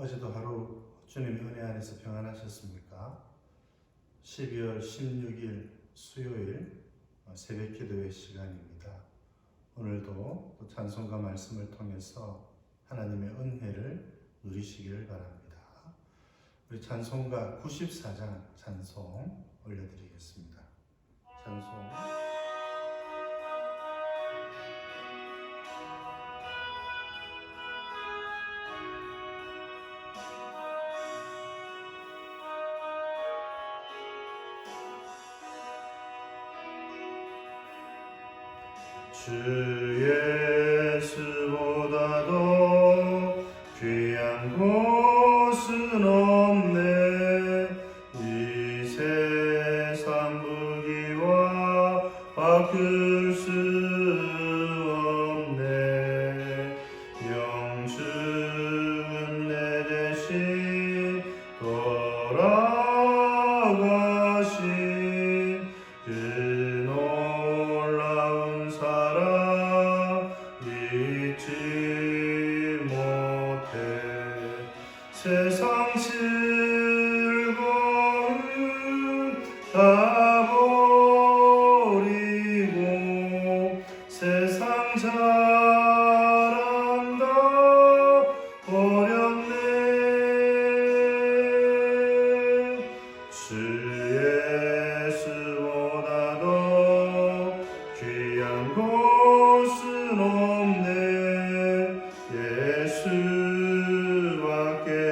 어제도 하루 주님의 은혜 안에서 평안하셨습니까? 12월 16일 수요일 새벽 기도의 시간입니다. 오늘도 또 찬송과 말씀을 통해서 하나님의 은혜를 누리시기를 바랍니다. 우리 찬송가 94장 찬송 올려드리겠습니다. 찬송 주 예수보다도 귀한 곳은 없네. 이 세상 부귀와 바꿀 수 없네. 영주는 내 대신 돌아가신 그 놀라운 사랑 잊지 못해. 세상 즐거움 다 버리고 세상 자랑 다 버렸네. 주 예수보다도 귀한 곳은 없네.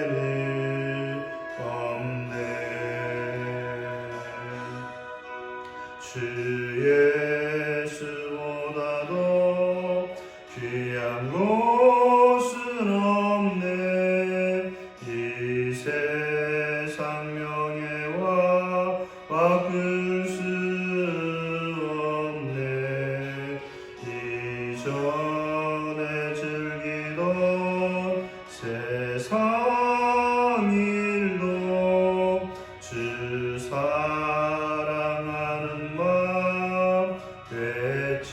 예수밖에는 없네. 주 예수보다도 귀한 곳은 없네. 이 세상 명예와 바꿀 수 없네. 이전에 즐기던 세상 일도 주 사랑하는 마음 뺏지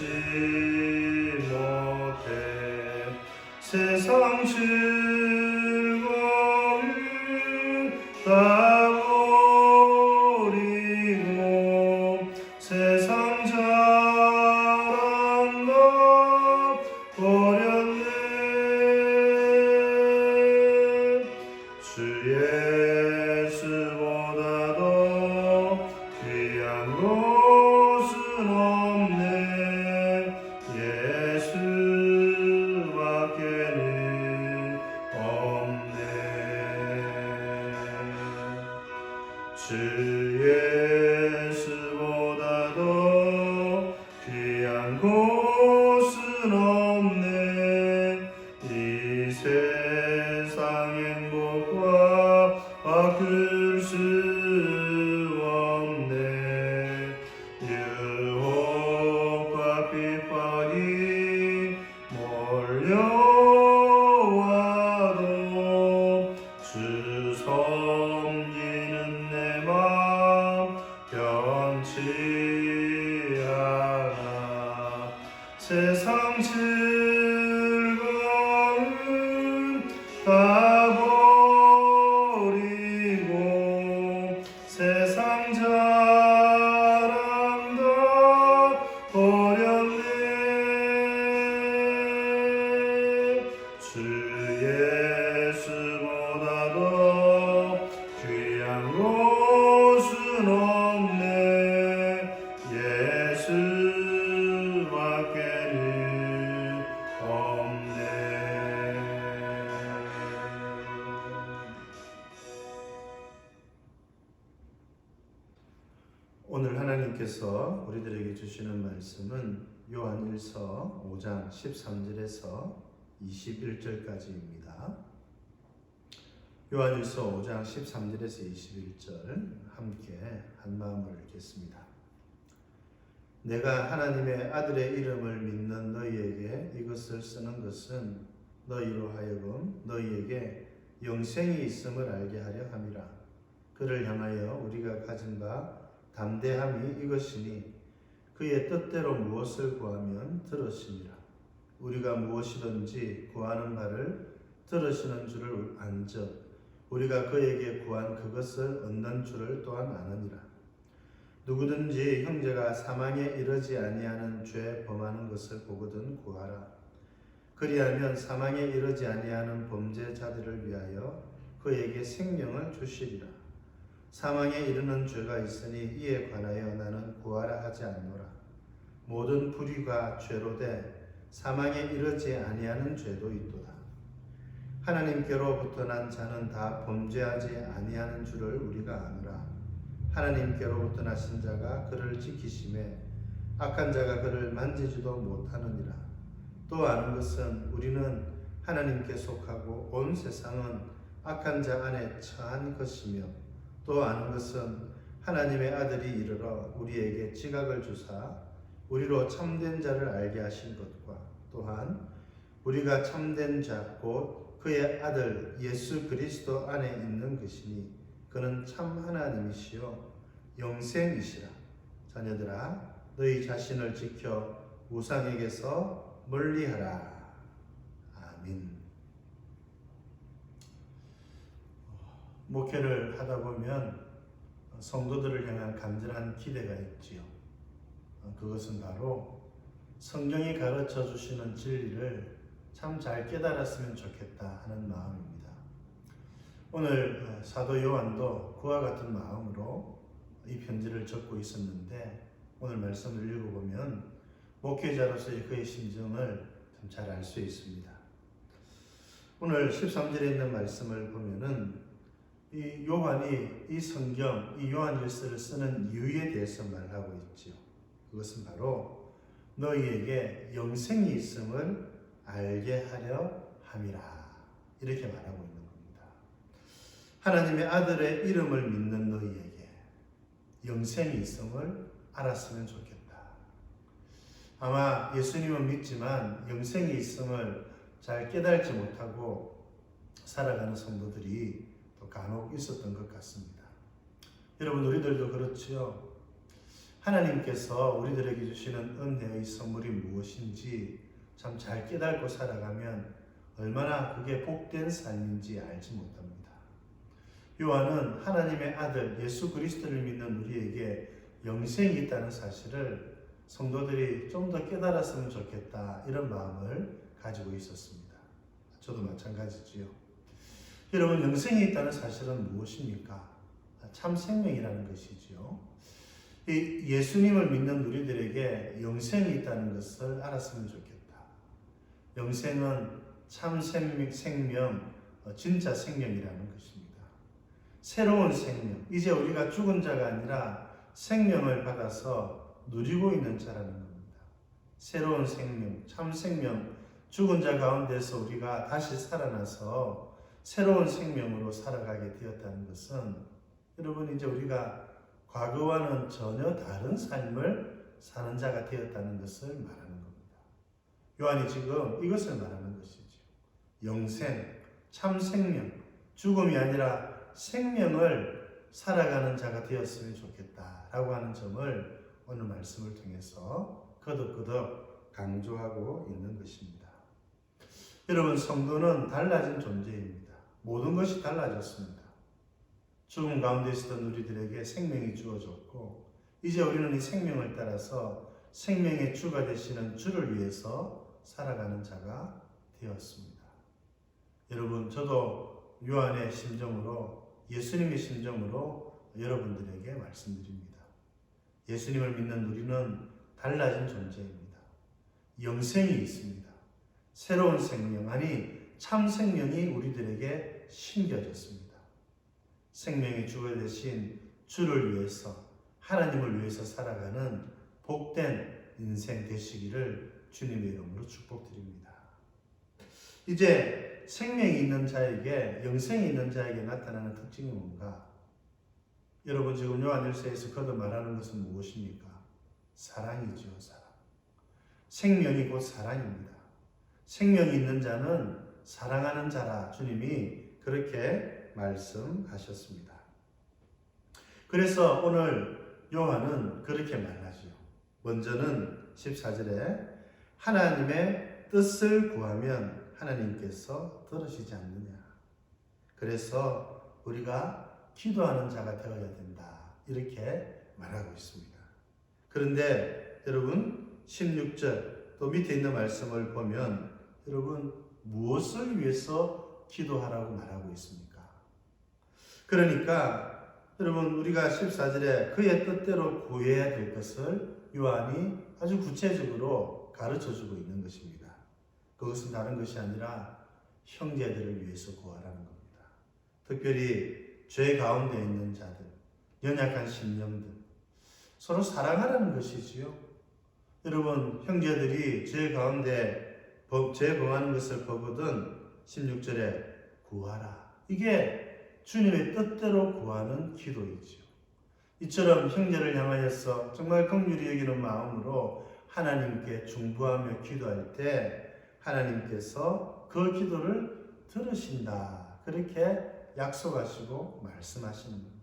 못해. 세상 즐거움 다 버리고 세상 자랑 다 버렸네. 주 예수보다도 귀한 곳은 없네. 예수밖에는 없네. 주 예수보다도 귀한 곳은 없네. 이 세상 행복과 바꿀 수 없네. 유혹과 핍박이 몰려와도 주 섬기는 내 마음 변치 않아. 세상 즐거움 다 버리고 세상 자랑 다 버렸네. 주 예수보다도 귀한 곳은 없네. 예수밖에는 없네. 오늘 하나님께서 우리들에게 주시는 말씀은 요한일서 5장 13절에서 21절까지입니다. 요한일서 5장 13절에서 21절 함께 한마음으로 읽겠습니다. 내가 하나님의 아들의 이름을 믿는 너희에게 이것을 쓰는 것은 너희로 하여금 너희에게 영생이 있음을 알게 하려 함이라. 그를 향하여 우리가 가진 바 담대함이 이것이니 그의 뜻대로 무엇을 구하면 들으시니라. 우리가 무엇이든지 구하는 바를 들으시는 줄을 안즉 우리가 그에게 구한 그것을 얻는 줄을 또한 아느니라. 누구든지 형제가 사망에 이르지 아니하는 죄 범하는 것을 보거든 구하라. 그리하면 사망에 이르지 아니하는 범죄자들을 위하여 그에게 생명을 주시리라. 사망에 이르는 죄가 있으니 이에 관하여 나는 구하라 하지 않노라. 모든 불의가 죄로 돼 사망에 이르지 아니하는 죄도 있도다. 하나님께로부터 난 자는 다 범죄하지 아니하는 줄을 우리가 아노라. 하나님께로부터 나신 자가 그를 지키심에 악한 자가 그를 만지지도 못하느니라. 또 아는 것은 우리는 하나님께 속하고 온 세상은 악한 자 안에 처한 것이며, 또 아는 것은 하나님의 아들이 이르러 우리에게 지각을 주사 우리로 참된 자를 알게 하신 것과, 또한 우리가 참된 자 곧 그의 아들 예수 그리스도 안에 있는 것이니 그는 참 하나님이시요 영생이시라. 자녀들아, 너희 자신을 지켜 우상에게서 멀리하라. 아멘. 목회를 하다 보면 성도들을 향한 간절한 기대가 있지요. 그것은 바로 성경이 가르쳐 주시는 진리를 참 잘 깨달았으면 좋겠다 하는 마음입니다. 오늘 사도 요한도 그와 같은 마음으로 이 편지를 적고 있었는데, 오늘 말씀을 읽어보면 목회자로서의 그의 심정을 참 잘 알 수 있습니다. 오늘 13절에 있는 말씀을 보면은 이 요한이 이 성경, 이 요한일서를 쓰는 이유에 대해서 말하고 있지요. 그것은 바로 너희에게 영생이 있음을 알게 하려 함이라. 이렇게 말하고 있는 겁니다. 하나님의 아들의 이름을 믿는 너희에게 영생이 있음을 알았으면 좋겠다. 아마 예수님은 믿지만 영생이 있음을 잘 깨달지 못하고 살아가는 성도들이 또 간혹 있었던 것 같습니다. 여러분, 우리들도 그렇지요. 하나님께서 우리들에게 주시는 은혜의 선물이 무엇인지 참 잘 깨닫고 살아가면 얼마나 그게 복된 삶인지 알지 못합니다. 요한은 하나님의 아들 예수 그리스도를 믿는 우리에게 영생이 있다는 사실을 성도들이 좀 더 깨달았으면 좋겠다, 이런 마음을 가지고 있었습니다. 저도 마찬가지지요. 여러분, 영생이 있다는 사실은 무엇입니까? 참 생명이라는 것이지요. 이 예수님을 믿는 우리들에게 영생이 있다는 것을 알았으면 좋겠다. 영생은 참 생명, 진짜 생명이라는 것입니다. 새로운 생명, 이제 우리가 죽은 자가 아니라 생명을 받아서 누리고 있는 자라는 겁니다. 새로운 생명, 참 생명, 죽은 자 가운데서 우리가 다시 살아나서 새로운 생명으로 살아가게 되었다는 것은, 여러분, 이제 우리가 과거와는 전혀 다른 삶을 사는 자가 되었다는 것을 말하는 겁니다. 요한이 지금 이것을 말하는 것이죠. 영생, 참 생명, 죽음이 아니라 생명을 살아가는 자가 되었으면 좋겠다라고 하는 점을 오늘 말씀을 통해서 거듭거듭 강조하고 있는 것입니다. 여러분, 성도는 달라진 존재입니다. 모든 것이 달라졌습니다. 죽음 가운데 있었던 우리들에게 생명이 주어졌고, 이제 우리는 이 생명을 따라서 생명의 주가 되시는 주를 위해서 살아가는 자가 되었습니다. 여러분, 저도 요한의 심정으로, 예수님의 심정으로 여러분들에게 말씀드립니다. 예수님을 믿는 우리는 달라진 존재입니다. 영생이 있습니다. 새로운 생명, 아니 참 생명이 우리들에게 심겨졌습니다. 생명의 주가 되신 주를 위해서, 하나님을 위해서 살아가는 복된 인생 되시기를 주님의 이름으로 축복드립니다. 이제 생명이 있는 자에게, 영생이 있는 자에게 나타나는 특징이 뭔가? 여러분, 지금 요한일서에서 거듭 말하는 것은 무엇입니까? 사랑이죠, 사랑. 생명이 곧 사랑입니다. 생명이 있는 자는 사랑하는 자라 주님이 그렇게 말씀하셨습니다. 그래서 오늘 요한은 그렇게 말하죠. 먼저는 14절에 하나님의 뜻을 구하면 하나님께서 들으시지 않느냐. 그래서 우리가 기도하는 자가 되어야 된다. 이렇게 말하고 있습니다. 그런데 여러분 16절 또 밑에 있는 말씀을 보면 여러분 무엇을 위해서 기도하라고 말하고 있습니까? 그러니까 여러분 우리가 14절에 그의 뜻대로 구해야 될 것을 요한이 아주 구체적으로 가르쳐주고 있는 것입니다. 그것은 다른 것이 아니라 형제들을 위해서 구하라는 겁니다. 특별히 죄 가운데 있는 자들, 연약한 심령들, 서로 사랑하라는 것이지요. 여러분 형제들이 죄 가운데 죄 범하는 것을 보거든 16절에 구하라. 이게 주님의 뜻대로 구하는 기도이지요. 이처럼 형제를 향하여서 정말 긍휼히 여기는 마음으로 하나님께 중부하며 기도할 때 하나님께서 그 기도를 들으신다. 그렇게 약속하시고 말씀하시는 겁니다.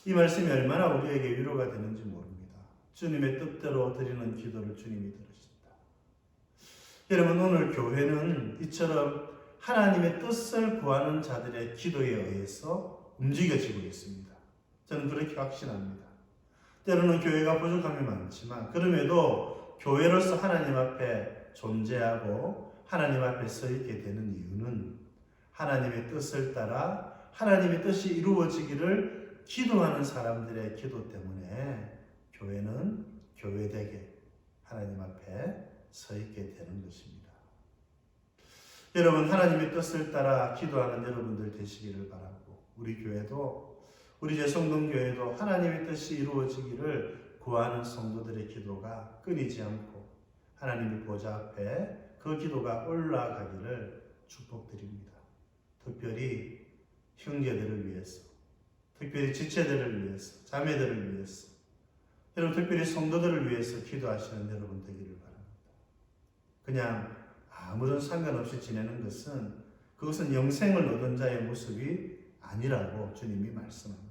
이 말씀이 얼마나 우리에게 위로가 되는지 모릅니다. 주님의 뜻대로 드리는 기도를 주님이 들으신다. 여러분 오늘 교회는 이처럼 하나님의 뜻을 구하는 자들의 기도에 의해서 움직여지고 있습니다. 저는 그렇게 확신합니다. 때로는 교회가 부족함이 많지만 그럼에도 교회로서 하나님 앞에 존재하고 하나님 앞에 서 있게 되는 이유는 하나님의 뜻을 따라 하나님의 뜻이 이루어지기를 기도하는 사람들의 기도 때문에 교회는 교회되게 하나님 앞에 서 있게 되는 것입니다. 여러분 하나님의 뜻을 따라 기도하는 여러분들 되시기를 바라고 우리 교회도 우리 제성동교회도 하나님의 뜻이 이루어지기를 구하는 성도들의 기도가 끊이지 않고 하나님의 보좌 앞에 그 기도가 올라가기를 축복드립니다. 특별히 형제들을 위해서, 특별히 지체들을 위해서, 자매들을 위해서, 여러분 특별히 성도들을 위해서 기도하시는 여러분 되기를 바랍니다. 그냥 아무런 상관없이 지내는 그것은 영생을 얻은 자의 모습이 아니라고 주님이 말씀합니다.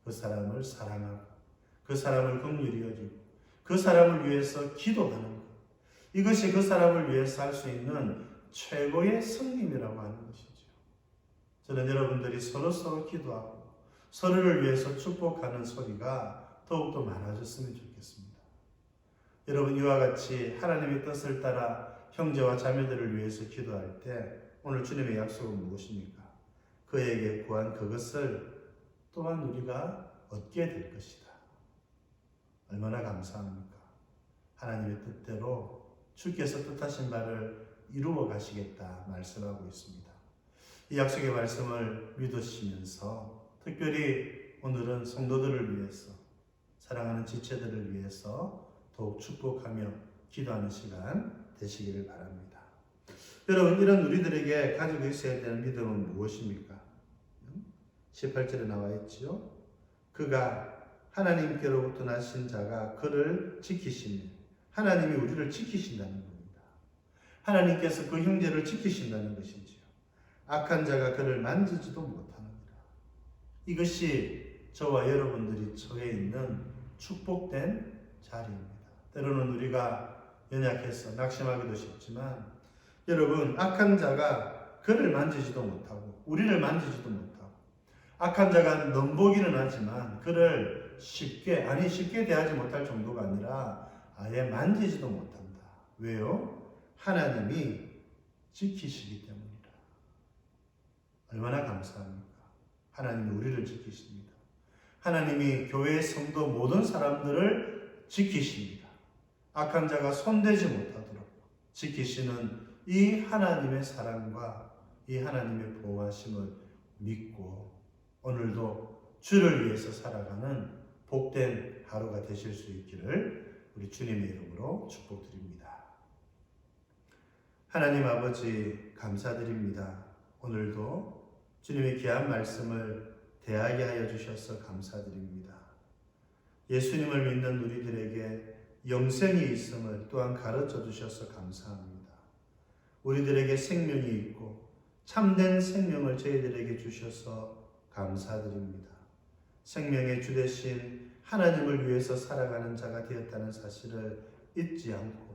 그 사람을 사랑하고 그 사람을 긍휼히 여기고 그 사람을 위해서 기도하는 것, 이것이 그 사람을 위해서 할 수 있는 최고의 승림이라고 하는 것이죠. 저는 여러분들이 서로 기도하고 서로를 위해서 축복하는 소리가 더욱더 많아졌으면 좋겠습니다. 여러분 이와 같이 하나님의 뜻을 따라 형제와 자매들을 위해서 기도할 때 오늘 주님의 약속은 무엇입니까? 그에게 구한 그것을 또한 우리가 얻게 될 것이다. 얼마나 감사합니까? 하나님의 뜻대로 주께서 뜻하신 바를 이루어 가시겠다 말씀하고 있습니다. 이 약속의 말씀을 믿으시면서 특별히 오늘은 성도들을 위해서 사랑하는 지체들을 위해서 더욱 축복하며 기도하는 시간 되시기를 바랍니다. 여러분 이런 우리들에게 가지고 있어야 되는 믿음은 무엇입니까? 18절에 나와 있지요. 그가 하나님께로부터 나신 자가 그를 지키시니 하나님이 우리를 지키신다는 겁니다. 하나님께서 그 형제를 지키신다는 것이지요. 악한 자가 그를 만지지도 못하느니라. 이것이 저와 여러분들이 처해 있는 축복된 자리입니다. 때로는 우리가 연약해서 낙심하기도 쉽지만 여러분 악한 자가 그를 만지지도 못하고 우리를 만지지도 못하고 악한 자가 넘보기는 하지만 그를 쉽게 대하지 못할 정도가 아니라 아예 만지지도 못한다. 왜요? 하나님이 지키시기 때문이라. 얼마나 감사합니까? 하나님이 우리를 지키십니다. 하나님이 교회의 성도 모든 사람들을 지키십니다. 악한 자가 손대지 못하도록 지키시는 이 하나님의 사랑과 이 하나님의 보호하심을 믿고 오늘도 주를 위해서 살아가는 복된 하루가 되실 수 있기를 우리 주님의 이름으로 축복드립니다. 하나님 아버지 감사드립니다. 오늘도 주님의 귀한 말씀을 대하게 하여 주셔서 감사드립니다. 예수님을 믿는 우리들에게 영생이 있음을 또한 가르쳐 주셔서 감사합니다. 우리들에게 생명이 있고 참된 생명을 저희들에게 주셔서 감사드립니다. 생명의 주 되신 하나님을 위해서 살아가는 자가 되었다는 사실을 잊지 않고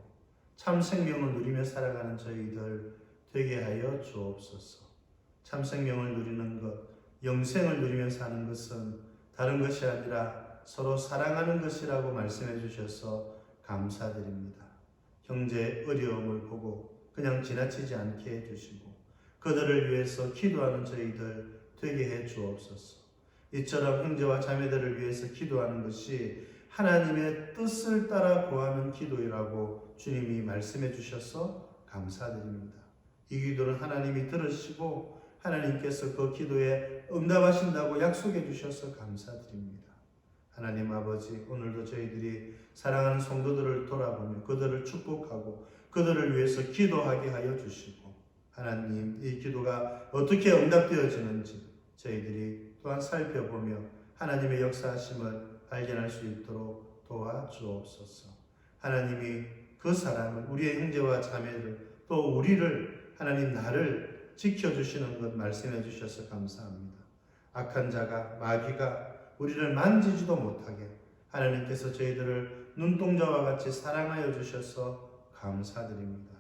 참 생명을 누리며 살아가는 저희들 되게 하여 주옵소서. 참 생명을 누리는 것, 영생을 누리며 사는 것은 다른 것이 아니라 서로 사랑하는 것이라고 말씀해 주셔서 감사드립니다. 형제의 어려움을 보고 그냥 지나치지 않게 해주시고 그들을 위해서 기도하는 저희들 되게 해 주옵소서. 이처럼 형제와 자매들을 위해서 기도하는 것이 하나님의 뜻을 따라 구하는 기도이라고 주님이 말씀해 주셔서 감사드립니다. 이 기도는 하나님이 들으시고 하나님께서 그 기도에 응답하신다고 약속해 주셔서 감사드립니다. 하나님 아버지, 오늘도 저희들이 사랑하는 성도들을 돌아보며 그들을 축복하고 그들을 위해서 기도하게 하여 주시고 하나님, 이 기도가 어떻게 응답되어지는지 저희들이 또한 살펴보며 하나님의 역사하심을 발견할 수 있도록 도와주옵소서. 하나님이 그 사람을, 우리의 형제와 자매를, 또 우리를, 하나님 나를 지켜주시는 것 말씀해 주셔서 감사합니다. 악한 자가, 마귀가 우리를 만지지도 못하게 하나님께서 저희들을 눈동자와 같이 사랑하여 주셔서 감사드립니다.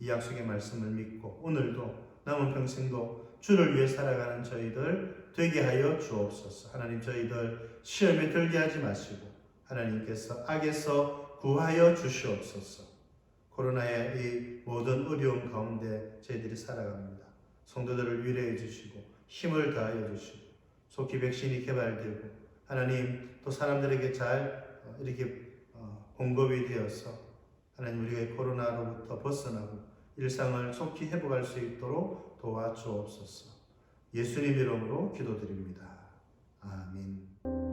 이 약속의 말씀을 믿고 오늘도 남은 평생도 주를 위해 살아가는 저희들 되게 하여 주옵소서. 하나님, 저희들 시험에 들게 하지 마시고 하나님께서 악에서 구하여 주시옵소서. 코로나의 이 모든 어려움 가운데 저희들이 살아갑니다. 성도들을 위로해 주시고 힘을 다하여 주시고 속히 백신이 개발되고 하나님 또 사람들에게 잘 이렇게 공급이 되어서 하나님 우리가 코로나로부터 벗어나고 일상을 속히 회복할 수 있도록 도와주옵소서. 예수님 이름으로 기도드립니다. 아멘.